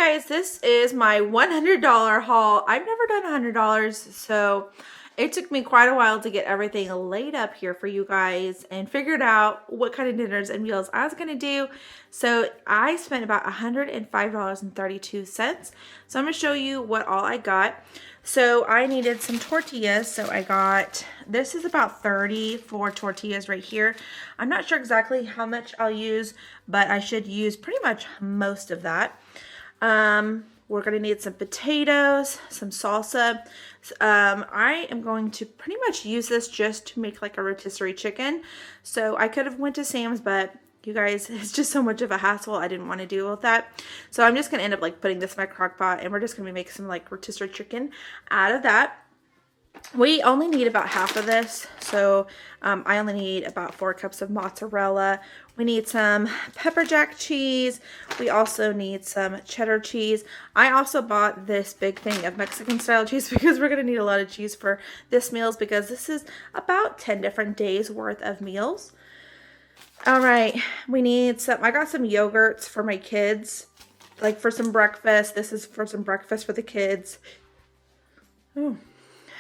guys, this is my $100 haul. I've never done $100, so it took me quite a while to get everything laid up here for you guys and figured out what kind of dinners and meals I was going to do. So I spent about $105.32. So I'm going to show you what all I got. So I needed some tortillas. So I got, this is about 34 tortillas right here. I'm not sure exactly how much I'll use, but I should use pretty much most of that. We're going to need some potatoes, some salsa. I am going to pretty much use this just to make like a rotisserie chicken. So I could have went to Sam's, but you guys, it's just so much of a hassle. I didn't want to deal with that. So I'm just going to end up like putting this in my crock pot, and we're just going to be making some like rotisserie chicken out of that. We only need about half of this, so I only need about 4 cups of mozzarella. We need some pepper jack cheese. We also need some cheddar cheese. I also bought this big thing of Mexican style cheese because we're going to need a lot of cheese for this meals, because this is about 10 different days worth of meals. All right, we need some, I got some yogurts for my kids, like for some breakfast. This is for some breakfast for the kids. Ooh.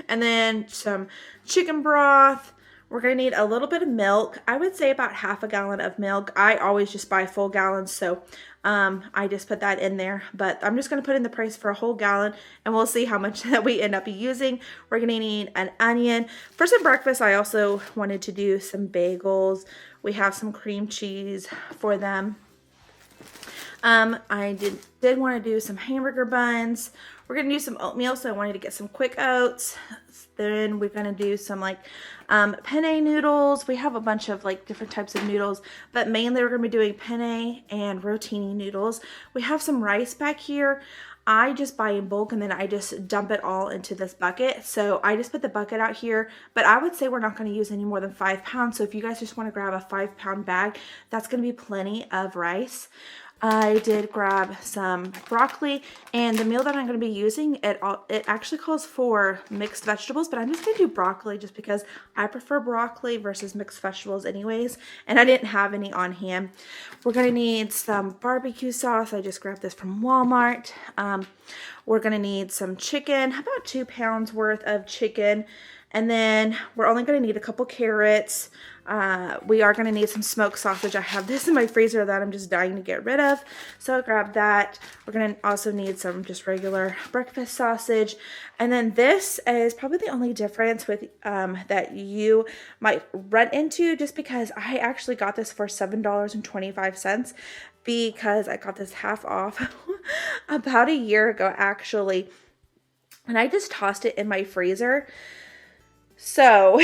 And then some chicken broth. We're going to need a little bit of milk. I would say about half a gallon of milk. I always just buy full gallons, so I just put that in there. But I'm just going to put in the price for a whole gallon, and we'll see how much that we end up using. We're going to need an onion. For some breakfast, I also wanted to do some bagels. We have some cream cheese for them. I did want to do some hamburger buns. We're going to do some oatmeal, so I wanted to get some quick oats. Then we're going to do some like penne noodles. We have a bunch of like different types of noodles, but mainly we're going to be doing penne and rotini noodles. We have some rice back here. I just buy in bulk and then I just dump it all into this bucket. So I just put the bucket out here, but I would say we're not going to use any more than 5 pounds. So if you guys just want to grab a 5-pound bag, that's going to be plenty of rice. I did grab some broccoli, and the meal that I'm going to be using, it actually calls for mixed vegetables, but I'm just going to do broccoli just because I prefer broccoli versus mixed vegetables anyways, and I didn't have any on hand. We're going to need some barbecue sauce. I just grabbed this from Walmart. We're going to need some chicken, about 2 pounds worth of chicken. And then we're only going to need a couple carrots. We are going to need some smoked sausage. I have this in my freezer that I'm just dying to get rid of, so I grabbed that. We're going to also need some just regular breakfast sausage. And then this is probably the only difference with that you might run into, just because I actually got this for $7.25 because I got this half off about a year ago actually, and I just tossed it in my freezer. So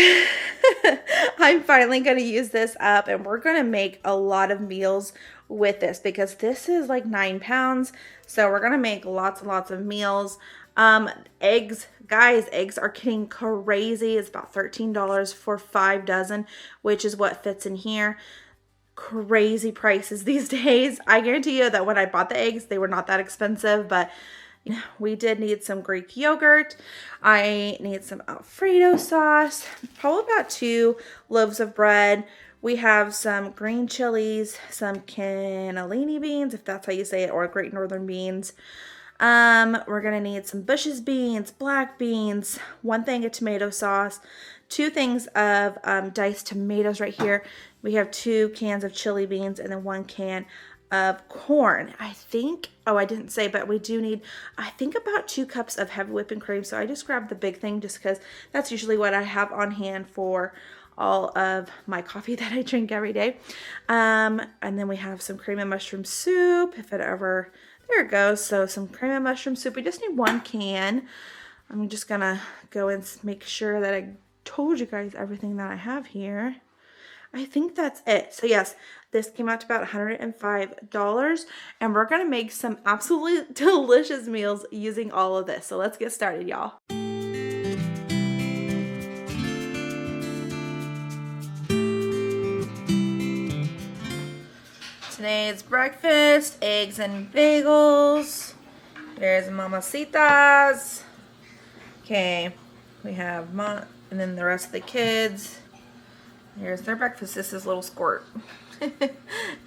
I'm finally going to use this up, and we're going to make a lot of meals with this because this is like 9 pounds. So we're going to make lots and lots of meals. Eggs, guys, eggs are getting crazy. It's about $13 for 5 dozen, which is what fits in here. Crazy prices these days. I guarantee you that when I bought the eggs, they were not that expensive, but we did need some Greek yogurt. I need some Alfredo sauce, probably about 2 loaves of bread. We have some green chilies, some Canalini beans, if that's how you say it, or Great Northern beans. We're going to need some Bush's beans, black beans, 1 thing of tomato sauce, 2 things of diced tomatoes right here. We have 2 cans of chili beans, and then 1 can of corn. I think, oh, I didn't say, but we do need, I think, about 2 cups of heavy whipping cream. So I just grabbed the big thing just because that's usually what I have on hand for all of my coffee that I drink every day. And then we have some cream and mushroom soup, if it ever, there it goes. So some cream and mushroom soup. We just need 1 can. I'm just gonna go and make sure that I told you guys everything that I have here. I think that's it. So yes, this came out to about $105, and we're going to make some absolutely delicious meals using all of this. So let's get started, y'all. Today's breakfast, eggs and bagels. There's mamacitas. Okay, we have and then the rest of the kids. Here's their breakfast. This is little Squirt.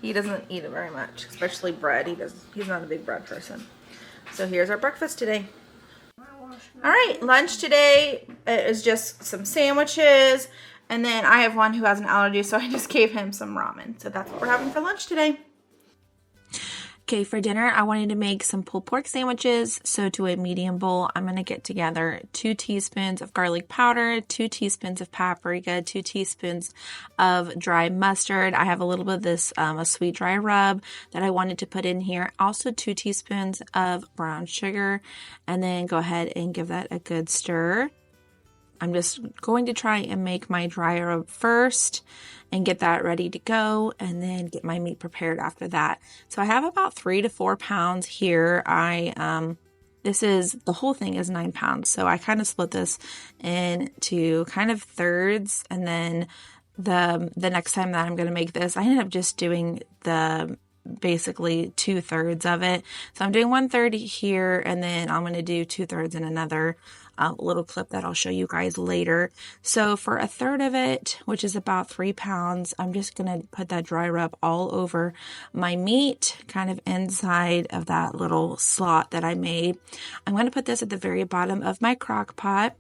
He doesn't eat it very much, especially bread. He's not a big bread person. So here's our breakfast today. All right, lunch today is just some sandwiches, and then I have one who has an allergy, so I just gave him some ramen. So that's what we're having for lunch today. Okay, for dinner, I wanted to make some pulled pork sandwiches. So to a medium bowl, I'm going to get together 2 teaspoons of garlic powder, 2 teaspoons of paprika, 2 teaspoons of dry mustard. I have a little bit of this, a sweet dry rub that I wanted to put in here. Also 2 teaspoons of brown sugar, and then go ahead and give that a good stir. I'm just going to try and make my dry rub first and get that ready to go, and then get my meat prepared after that. So I have about 3 to 4 pounds here. The whole thing is 9 pounds. So I kind of split this into kind of thirds, and then the next time that I'm going to make this, I ended up just doing basically 2/3 of it. So I'm doing 1/3 here, and then I'm going to do 2/3 in another little clip that I'll show you guys later. So for 1/3 of it, which is about 3 pounds, I'm just going to put that dry rub all over my meat, kind of inside of that little slot that I made. I'm going to put this at the very bottom of my crock pot.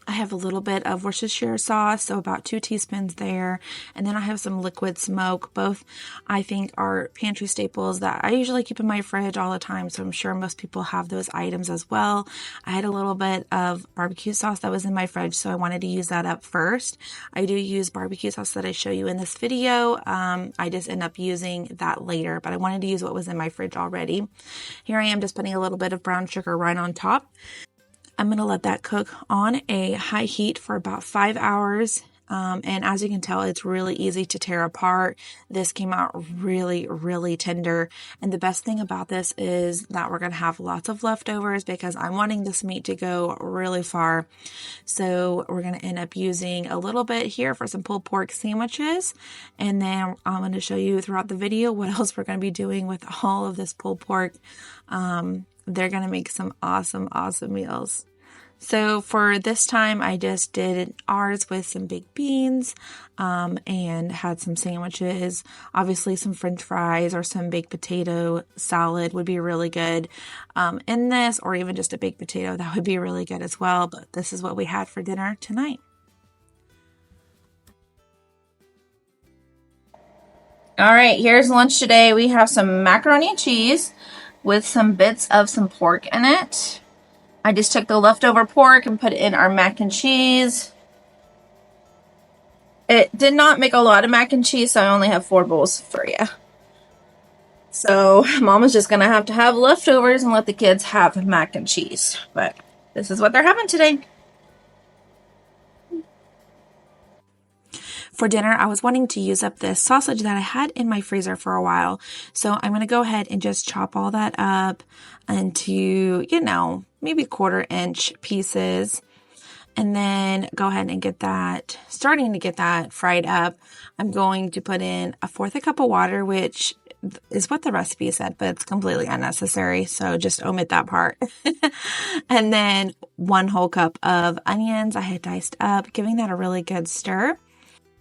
I have a little bit of Worcestershire sauce, so about 2 teaspoons there. And then I have some liquid smoke. Both, I think, are pantry staples that I usually keep in my fridge all the time, so I'm sure most people have those items as well. I had a little bit of barbecue sauce that was in my fridge, so I wanted to use that up first. I do use barbecue sauce that I show you in this video. I just end up using that later, but I wanted to use what was in my fridge already. Here I am just putting a little bit of brown sugar right on top. I'm going to let that cook on a high heat for about 5 hours. And as you can tell, it's really easy to tear apart. This came out really, really tender. And the best thing about this is that we're going to have lots of leftovers because I'm wanting this meat to go really far. So we're going to end up using a little bit here for some pulled pork sandwiches. And then I'm going to show you throughout the video what else we're going to be doing with all of this pulled pork. They're going to make some awesome, awesome meals. So for this time, I just did ours with some baked beans, and had some sandwiches. Obviously some French fries or some baked potato salad would be really good, in this, or even just a baked potato. That would be really good as well. But this is what we had for dinner tonight. All right, here's lunch today. We have some macaroni and cheese with some bits of some pork in it. I just took the leftover pork and put it in our mac and cheese. It did not make a lot of mac and cheese, so I only have 4 bowls for you. So Mama's just going to have leftovers and let the kids have mac and cheese. But this is what they're having today. For dinner, I was wanting to use up this sausage that I had in my freezer for a while. So I'm going to go ahead and just chop all that up into, maybe 1/4-inch pieces. And then go ahead and starting to get that fried up. I'm going to put in 1/4 cup of water, which is what the recipe said, but it's completely unnecessary. So just omit that part. And then 1 whole cup of onions I had diced up, giving that a really good stir.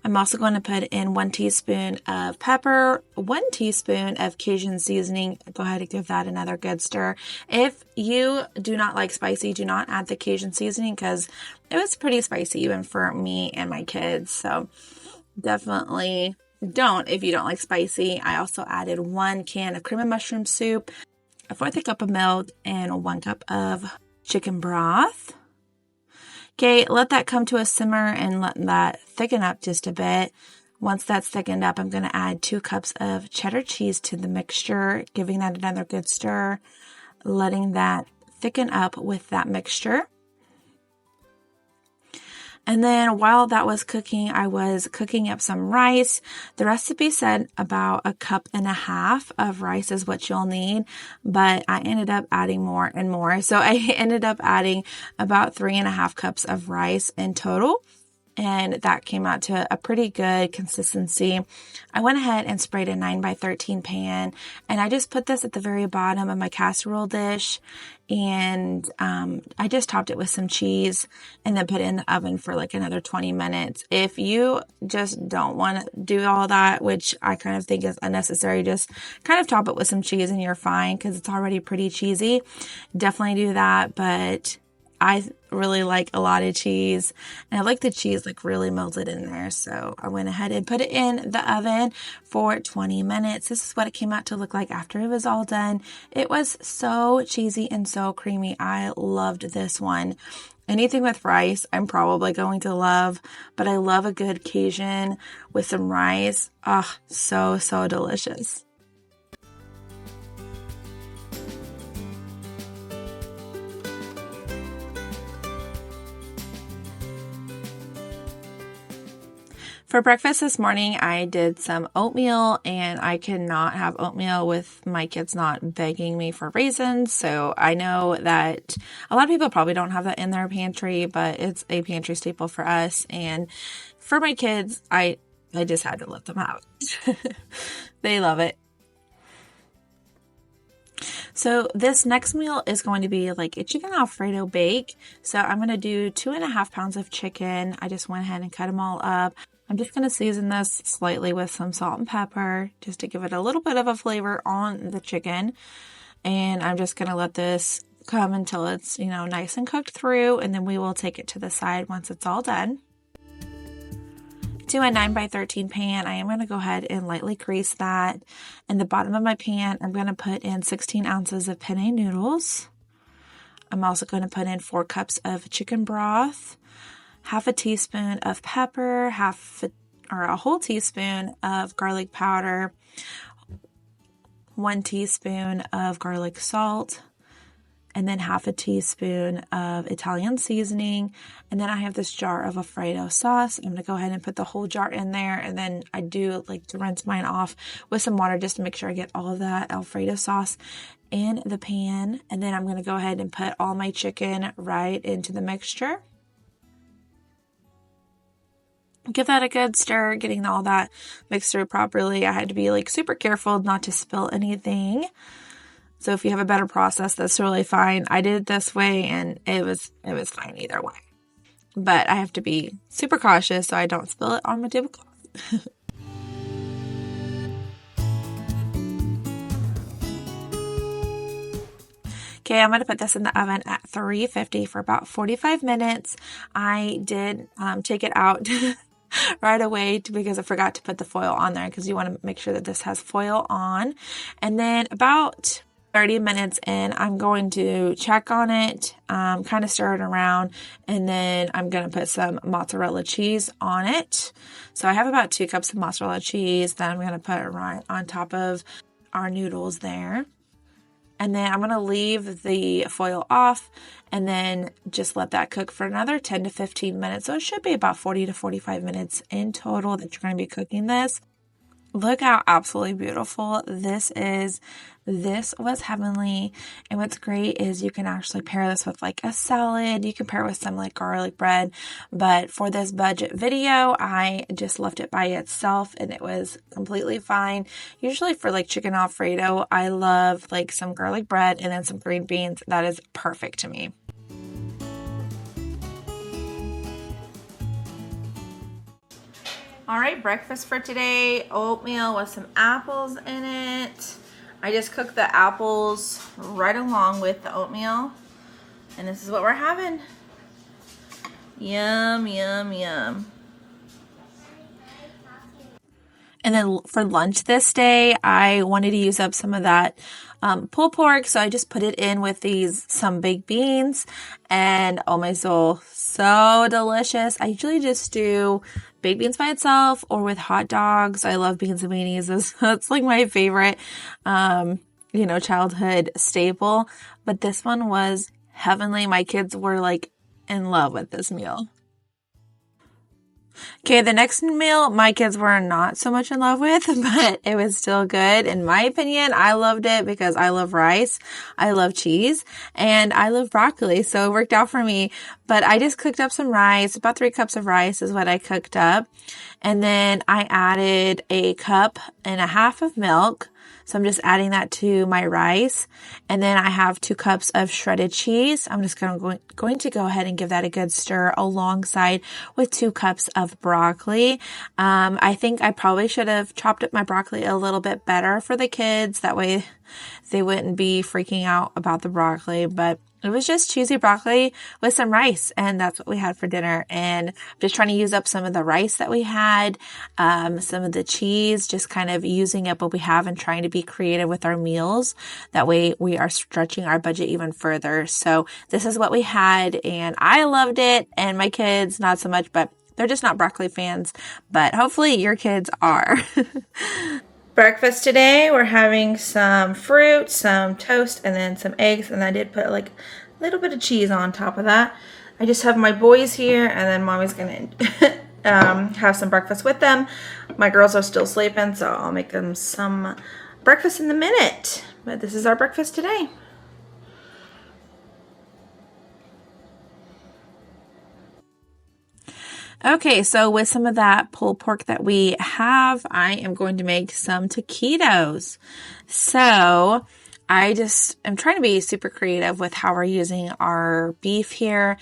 I'm also going to put in 1 teaspoon of pepper, 1 teaspoon of Cajun seasoning. Go ahead and give that another good stir. If you do not like spicy, do not add the Cajun seasoning because it was pretty spicy even for me and my kids. So definitely don't if you don't like spicy. I also added 1 can of cream of mushroom soup, 1/4 cup of milk, and 1 cup of chicken broth. Okay, let that come to a simmer and let that thicken up just a bit. Once that's thickened up, I'm going to add 2 cups of cheddar cheese to the mixture, giving that another good stir, letting that thicken up with that mixture. And then while that was cooking, I was cooking up some rice. The recipe said about 1.5 cups of rice is what you'll need, but I ended up adding more and more. So I ended up adding about 3.5 cups of rice in total. and that came out to a pretty good consistency. I went ahead and sprayed a 9x13 pan, and I just put this at the very bottom of my casserole dish, and I just topped it with some cheese and then put it in the oven for like another 20 minutes. If you just don't want to do all that, which I kind of think is unnecessary, just kind of top it with some cheese and you're fine because it's already pretty cheesy. Definitely do that, but I really like a lot of cheese, and I like the cheese like really melted in there. So I went ahead and put it in the oven for 20 minutes. This is what it came out to look like after it was all done. It was so cheesy and so creamy. I loved this one. Anything with rice, I'm probably going to love, but I love a good Cajun with some rice. Oh, so, so delicious. For breakfast this morning, I did some oatmeal, and I cannot have oatmeal with my kids not begging me for raisins. So I know that a lot of people probably don't have that in their pantry, but it's a pantry staple for us. And for my kids, I just had to let them have it. They love it. So this next meal is going to be like a chicken Alfredo bake. So I'm going to do 2.5 pounds of chicken. I just went ahead and cut them all up. I'm just going to season this slightly with some salt and pepper just to give it a little bit of a flavor on the chicken. And I'm just going to let this come until it's, nice and cooked through, and then we will take it to the side once it's all done. To a 9x13 pan, I am going to go ahead and lightly grease that. In the bottom of my pan, I'm going to put in 16 ounces of penne noodles. I'm also going to put in 4 cups of chicken broth, half a teaspoon of pepper, a whole teaspoon of garlic powder, 1 teaspoon of garlic salt, and then half a teaspoon of Italian seasoning. And then I have this jar of Alfredo sauce. I'm going to go ahead and put the whole jar in there. And then I do like to rinse mine off with some water just to make sure I get all of that Alfredo sauce in the pan. And then I'm going to go ahead and put all my chicken right into the mixture. Give that a good stir, getting all that mixed through properly. I had to be like super careful not to spill anything. So if you have a better process, that's really fine. I did it this way, and it was fine either way. But I have to be super cautious so I don't spill it on my tablecloth. Okay, I'm going to put this in the oven at 350 for about 45 minutes. I did take it out right away because I forgot to put the foil on there, because you want to make sure that this has foil on. And then about 30 minutes in, I'm going to check on it, kind of stir it around, and then I'm going to put some mozzarella cheese on it. So I have about 2 cups of mozzarella cheese that I'm going to put right on top of our noodles there. And then I'm going to leave the foil off and then just let that cook for another 10 to 15 minutes. So it should be about 40 to 45 minutes in total that you're going to be cooking this. Look how absolutely beautiful this is. This was heavenly. And what's great is you can actually pair this with like a salad. You can pair it with some like garlic bread. But for this budget video, I just left it by itself and it was completely fine. Usually for like chicken Alfredo, I love like some garlic bread and then some green beans. That is perfect to me. All right, breakfast for today, oatmeal with some apples in it. I just cooked the apples right along with the oatmeal, and this is what we're having. Yum, yum, yum. And then for lunch this day, I wanted to use up some of that pulled pork, so I just put it in with some baked beans, and oh my soul, so delicious. I usually just do baked beans by itself or with hot dogs. I love beans and weenies. That's like my favorite, childhood staple. But this one was heavenly. My kids were like in love with this meal. Okay, the next meal my kids were not so much in love with, but it was still good. In my opinion, I loved it because I love rice, I love cheese, and I love broccoli. So it worked out for me. But I just cooked up some rice. About 3 cups of rice is what I cooked up. And then I added 1.5 cups of milk. So I'm just adding that to my rice. And then I have 2 cups of shredded cheese. I'm just going to go ahead and give that a good stir alongside with 2 cups of broccoli. I think I probably should have chopped up my broccoli a little bit better for the kids. That way they wouldn't be freaking out about the broccoli, but it was just cheesy broccoli with some rice, and that's what we had for dinner. And just trying to use up some of the rice that we had, some of the cheese, just kind of using up what we have and trying to be creative with our meals. That way we are stretching our budget even further. So this is what we had, and I loved it, and my kids not so much, but they're just not broccoli fans. But hopefully your kids are. Breakfast today, we're having some fruit, some toast, and then some eggs. And I did put like a little bit of cheese on top of that. I just have my boys here, and then Mommy's going to have some breakfast with them. My girls are still sleeping, so I'll make them some breakfast in a minute. But this is our breakfast today. Okay, so with some of that pulled pork that we have, I am going to make some taquitos. So I just am trying to be super creative with how we're using our beef here.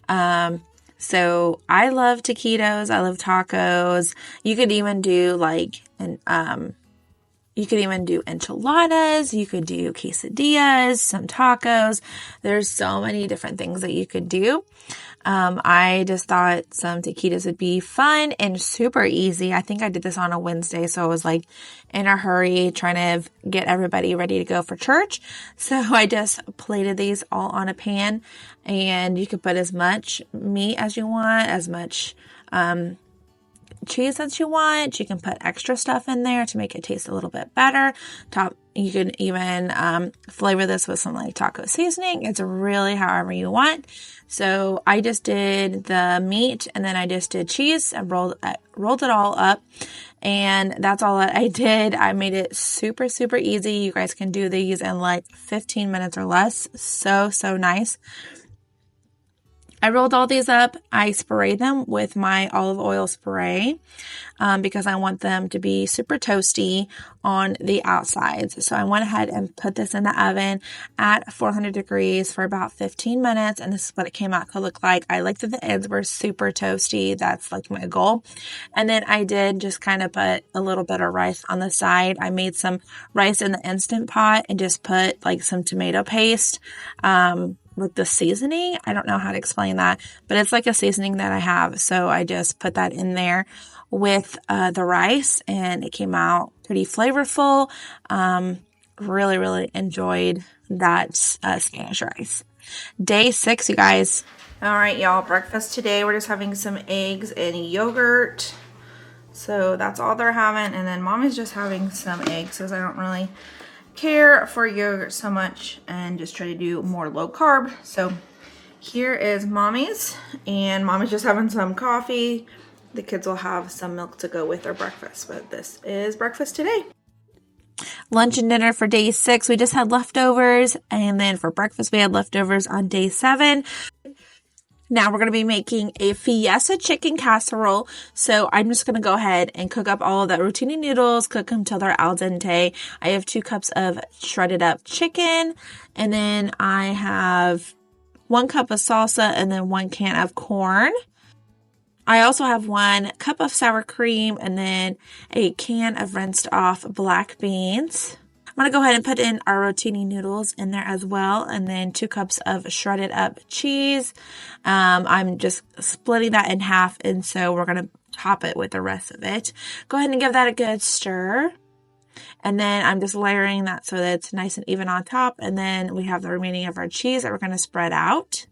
So I love taquitos. I love tacos. You could even do you could even do enchiladas. You could do quesadillas, some tacos. There's so many different things that you could do. I just thought some taquitos would be fun and super easy. I think I did this on a Wednesday, so I was like in a hurry trying to get everybody ready to go for church. So I just plated these all on a pan, and you could put as much meat as you want, as much cheese as you want. You can put extra stuff in there to make it taste a little bit better. You can even flavor this with some like taco seasoning. It's really however you want. So I just did the meat, and then I just did cheese and rolled it all up. And that's all that I did. I made it super, super easy. You guys can do these in like 15 minutes or less. So, so nice. I rolled all these up. I sprayed them with my olive oil spray because I want them to be super toasty on the outsides. So I went ahead and put this in the oven at 400 degrees for about 15 minutes. And this is what it came out to look like. I like that the ends were super toasty. That's like my goal. And then I did just kind of put a little bit of rice on the side. I made some rice in the Instant Pot and just put like some tomato paste. With the seasoning. I don't know how to explain that, but it's like a seasoning that I have. So I just put that in there with the rice, and it came out pretty flavorful. Really, really enjoyed that Spanish rice. Day 6, you guys. All right, y'all. Breakfast today, we're just having some eggs and yogurt. So that's all they're having. And then Mommy's just having some eggs because I don't really care for yogurt so much and just try to do more low carb. So here is Mommy's, and Mommy's just having some coffee. The kids will have some milk to go with their breakfast, but this is breakfast today. Lunch and dinner for day 6, we just had leftovers, and then for breakfast we had leftovers on day 7. Now we're going to be making a Fiesta chicken casserole. So I'm just going to go ahead and cook up all of the rotini noodles, cook them till they're al dente. I have 2 cups of shredded up chicken, and then I have 1 cup of salsa and then 1 can of corn. I also have 1 cup of sour cream and then a can of rinsed off black beans. I'm going to go ahead and put in our rotini noodles in there as well, and then 2 cups of shredded up cheese. I'm just splitting that in half, and so we're going to top it with the rest of it. Go ahead and give that a good stir. And then I'm just layering that so that it's nice and even on top. And then we have the remaining of our cheese that we're going to spread out.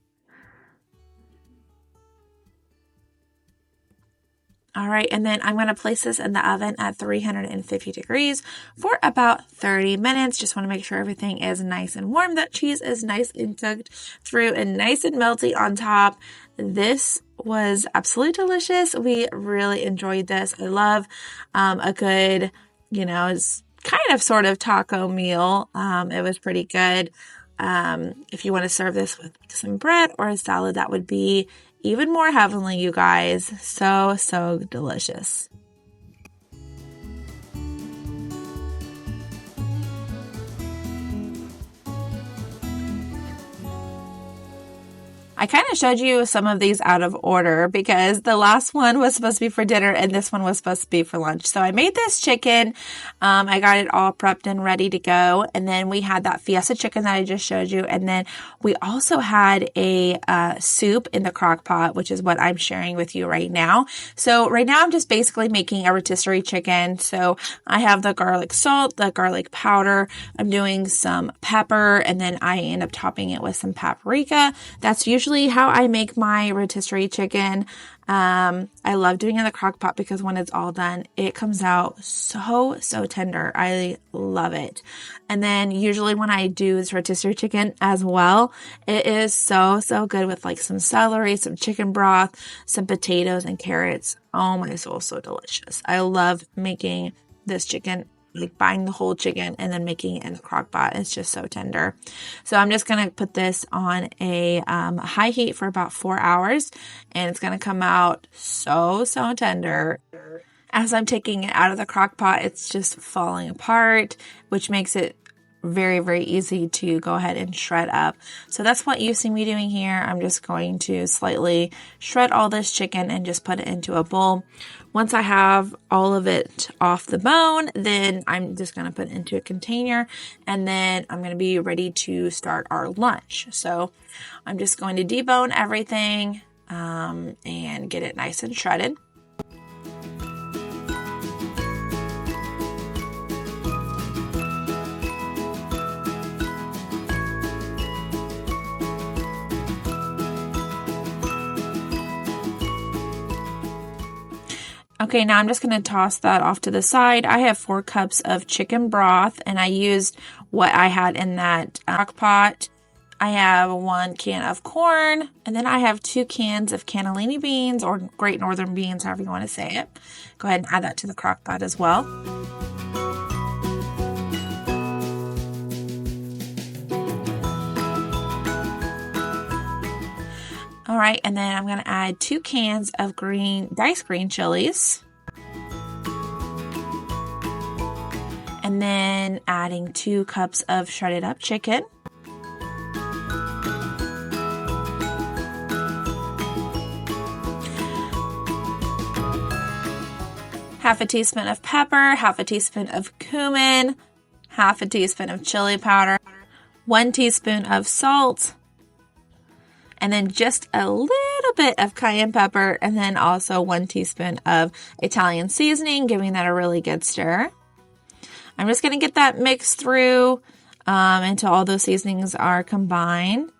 All right, and then I'm going to place this in the oven at 350 degrees for about 30 minutes. Just want to make sure everything is nice and warm. That cheese is nice and cooked through and nice and melty on top. This was absolutely delicious. We really enjoyed this. I love a good, it's kind of sort of taco meal. It was pretty good. If you want to serve this with some bread or a salad, that would be even more heavenly, you guys. So, so delicious. I kind of showed you some of these out of order because the last one was supposed to be for dinner and this one was supposed to be for lunch. So I made this chicken. I got it all prepped and ready to go. And then we had that Fiesta chicken that I just showed you. And then we also had a soup in the crock pot, which is what I'm sharing with you right now. So right now I'm just basically making a rotisserie chicken. So I have the garlic salt, the garlic powder. I'm doing some pepper, and then I end up topping it with some paprika. That's usually how I make my rotisserie chicken. I love doing it in the crock pot because when it's all done, it comes out so tender. I love it. And then usually when I do this rotisserie chicken as well, it is so good with like some celery, some chicken broth, some potatoes and carrots. Oh my soul, so delicious. I love making this chicken, like buying the whole chicken and then making it in the crock pot. It's just so tender. So I'm just going to put this on a high heat for about 4 hours, and it's going to come out so tender. As I'm taking it out of the crock pot, it's just falling apart, which makes it very easy to go ahead and shred up. So that's what you see me doing here. I'm just going to slightly shred all this chicken and just put it into a bowl. Once I have all of it off the bone, then I'm just going to put it into a container, and then I'm going to be ready to start our lunch. So I'm just going to debone everything and get it nice and shredded. Okay, now I'm just going to toss that off to the side. I have 4 cups of chicken broth, and I used what I had in that crock pot. I have 1 can of corn, and then I have 2 cans of Canalini beans or Great Northern beans, however you want to say it. Go ahead and add that to the crock pot as well. All right, and then I'm going to add 2 cans of diced green chilies. And then adding 2 cups of shredded up chicken. Half a teaspoon of pepper, half a teaspoon of cumin, half a teaspoon of chili powder, 1 teaspoon of salt, and then just a little bit of cayenne pepper, and then also 1 teaspoon of Italian seasoning, giving that a really good stir. I'm just going to get that mixed through until all those seasonings are combined.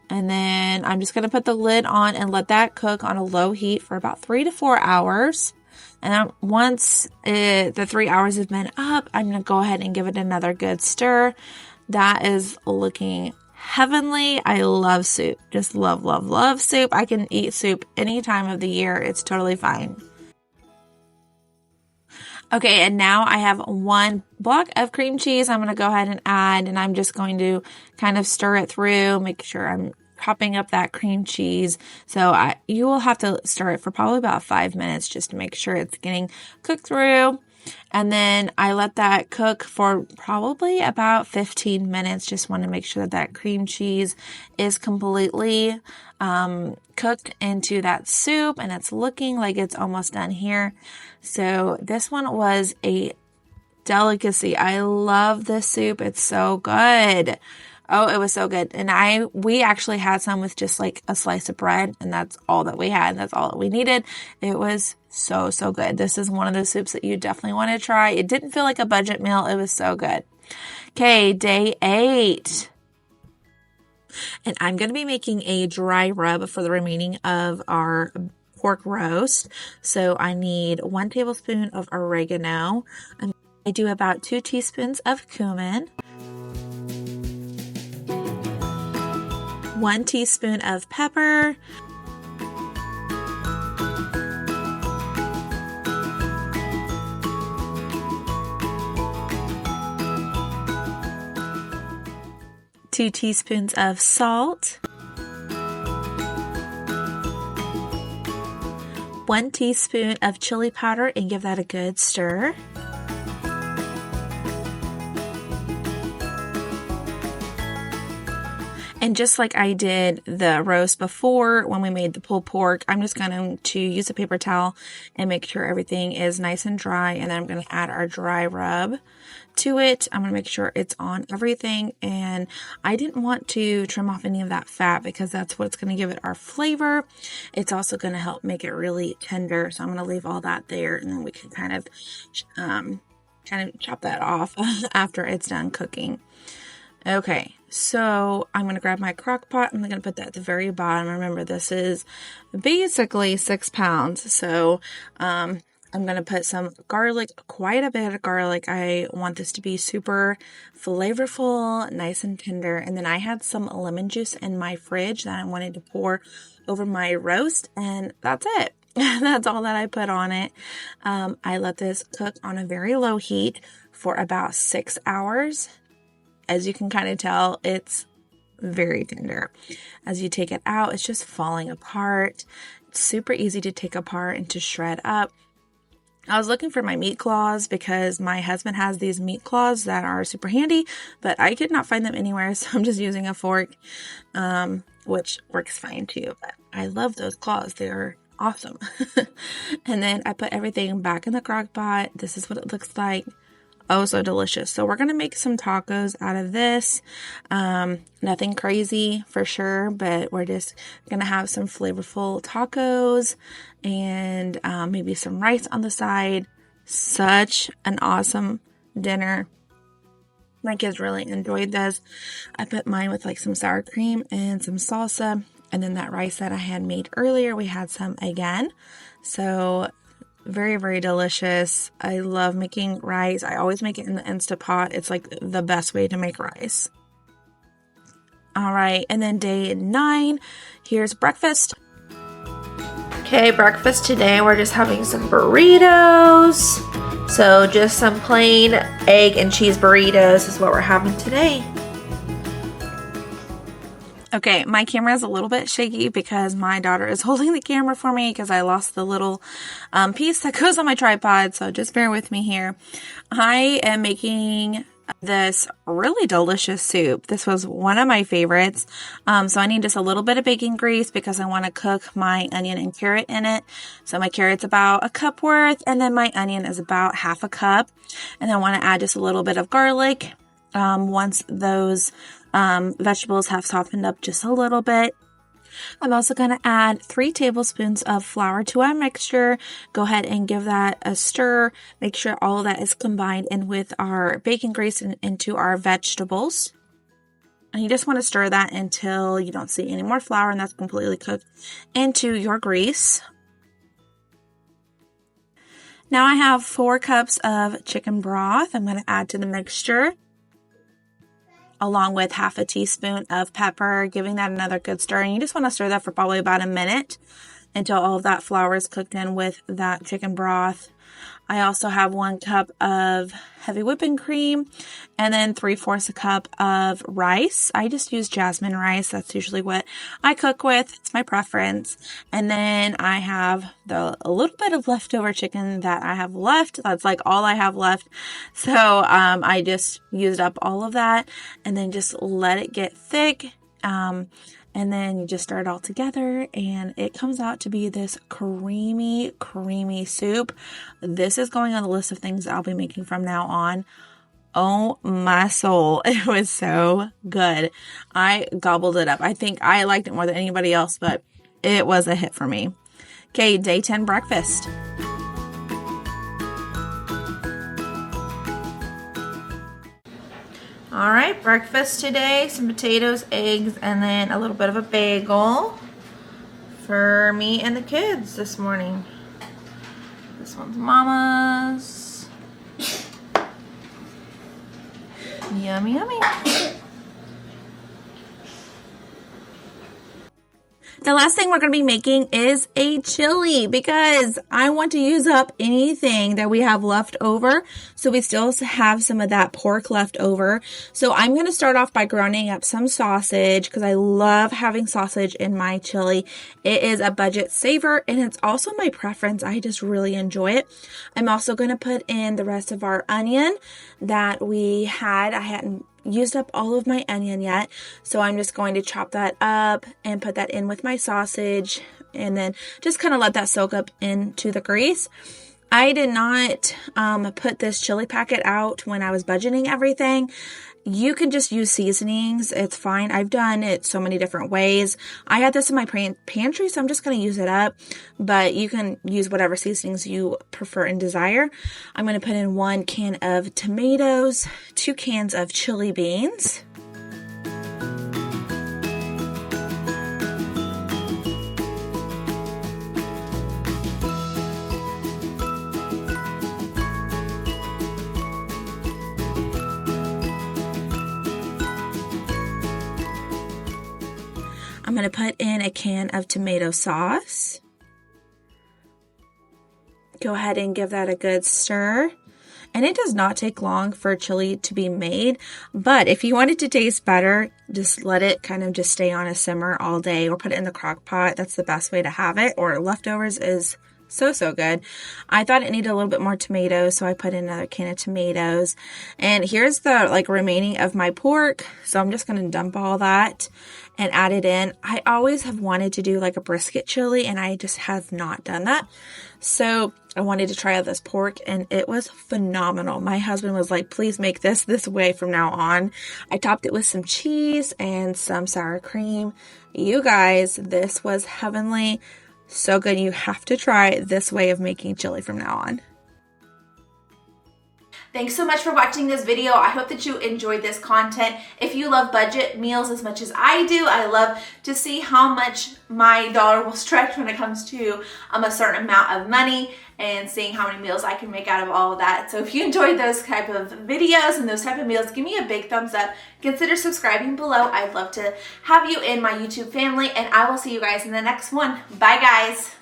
And then I'm just going to put the lid on and let that cook on a low heat for about 3 to 4 hours. And then once the 3 hours have been up, I'm going to go ahead and give it another good stir. That is looking heavenly. I love soup. Just love soup. I can eat soup any time of the year. It's totally fine. Okay, and now I have 1 block of cream cheese I'm going to go ahead and add, and I'm just going to kind of stir it through, make sure I'm chopping up that cream cheese. So you will have to stir it for probably about 5 minutes just to make sure it's getting cooked through. And then I let that cook for probably about 15 minutes. Just want to make sure that that cream cheese is completely cooked into that soup, and it's looking like it's almost done here. So this one was a delicacy. I love this soup. It's so good. Oh, it was so good. And we actually had some with just like a slice of bread, and that's all that we had. That's all that we needed. It was so good. This is one of the soups that you definitely want to try. It didn't feel like a budget meal. It was so good. Okay, day 8. And I'm going to be making a dry rub for the remaining of our pork roast. So I need 1 tablespoon of oregano. I do about 2 teaspoons of cumin, 1 teaspoon of pepper, 2 teaspoons of salt, 1 teaspoon of chili powder, and give that a good stir. And just like I did the roast before when we made the pulled pork, I'm just going to use a paper towel and make sure everything is nice and dry. And then I'm going to add our dry rub to it. I'm going to make sure it's on everything. And I didn't want to trim off any of that fat because that's what's going to give it our flavor. It's also going to help make it really tender. So I'm going to leave all that there, and then we can kind of chop that off after it's done cooking. Okay, so I'm going to grab my crock pot. I'm going to put that at the very bottom. Remember, this is basically 6 pounds. So I'm going to put some garlic, quite a bit of garlic. I want this to be super flavorful, nice and tender. And then I had some lemon juice in my fridge that I wanted to pour over my roast. And that's it. That's all that I put on it. I let this cook on a very low heat for about 6 hours. As you can kind of tell, it's very tender. As you take it out, it's just falling apart. It's super easy to take apart and to shred up. I was looking for my meat claws because my husband has these meat claws that are super handy, but I could not find them anywhere, so I'm just using a fork, which works fine too. But I love those claws. They are awesome. And then I put everything back in the crock pot. This is what it looks like. Oh, so delicious. So we're going to make some tacos out of this. Nothing crazy for sure, but we're just going to have some flavorful tacos and maybe some rice on the side. Such an awesome dinner. My kids really enjoyed this. I put mine with like some sour cream and some salsa. And then that rice that I had made earlier, we had some again. So very, very delicious. I love making rice. I always make it in the Instant Pot. It's like the best way to make rice. All right, and then day 9, here's breakfast. Okay, breakfast today, we're just having some burritos. So just some plain egg and cheese burritos is what we're having today. Okay, my camera is a little bit shaky because my daughter is holding the camera for me because I lost the little piece that goes on my tripod, so just bear with me here. I am making this really delicious soup. This was one of my favorites. So I need just a little bit of bacon grease because I want to cook my onion and carrot in it. So my carrot's about a cup worth, and then my onion is about half a cup. And I want to add just a little bit of garlic once those vegetables have softened up just a little bit. I'm also going to add 3 tablespoons of flour to our mixture. Go ahead and give that a stir. Make sure all of that is combined in with our bacon grease and into our vegetables. And you just want to stir that until you don't see any more flour, and that's completely cooked into your grease. Now I have 4 cups of chicken broth I'm going to add to the mixture, along with half a teaspoon of pepper, giving that another good stir. And you just want to stir that for probably about a minute until all of that flour is cooked in with that chicken broth. I also have 1 cup of heavy whipping cream and then 3/4 a cup of rice. I just use jasmine rice. That's usually what I cook with. It's my preference. And then I have a little bit of leftover chicken that I have left. That's like all I have left. So I just used up all of that and then just let it get thick. And then you just stir it all together and it comes out to be this creamy, creamy soup. This is going on the list of things that I'll be making from now on. Oh my soul. It was so good. I gobbled it up. I think I liked it more than anybody else, but it was a hit for me. Okay, day 10 breakfast. All right, breakfast today, some potatoes, eggs, and then a little bit of a bagel for me and the kids this morning. This one's Mama's. Yummy, yummy. The last thing we're going to be making is a chili because I want to use up anything that we have left over. So we still have some of that pork left over. So I'm going to start off by grinding up some sausage because I love having sausage in my chili. It is a budget saver and it's also my preference. I just really enjoy it. I'm also going to put in the rest of our onion that we had. I hadn't used up all of my onion yet, so I'm just going to chop that up and put that in with my sausage and then just kind of let that soak up into the grease. I did not put this chili packet out when I was budgeting everything. You can just use seasonings. It's fine. I've done it so many different ways. I had this in my pantry, so I'm just going to use it up. But you can use whatever seasonings you prefer and desire. I'm going to put in 1 can of tomatoes, 2 cans of chili beans. I'm going to put in a can of tomato sauce. Go ahead and give that a good stir. And it does not take long for chili to be made, but if you want it to taste better, just let it kind of just stay on a simmer all day or put it in the crock pot. That's the best way to have it, or leftovers is so good. I thought it needed a little bit more tomatoes, so I put in another can of tomatoes. And here's the remaining of my pork, so I'm just going to dump all that and add it in. I always have wanted to do like a brisket chili, and I just have not done that. So I wanted to try out this pork, and it was phenomenal. My husband was like, please make this way from now on. I topped it with some cheese and some sour cream. You guys, this was heavenly. So good. You have to try this way of making chili from now on. Thanks so much for watching this video. I hope that you enjoyed this content. If you love budget meals as much as I do, I love to see how much my dollar will stretch when it comes to a certain amount of money and seeing how many meals I can make out of all of that. So if you enjoyed those type of videos and those type of meals, give me a big thumbs up. Consider subscribing below. I'd love to have you in my YouTube family, and I will see you guys in the next one. Bye, guys.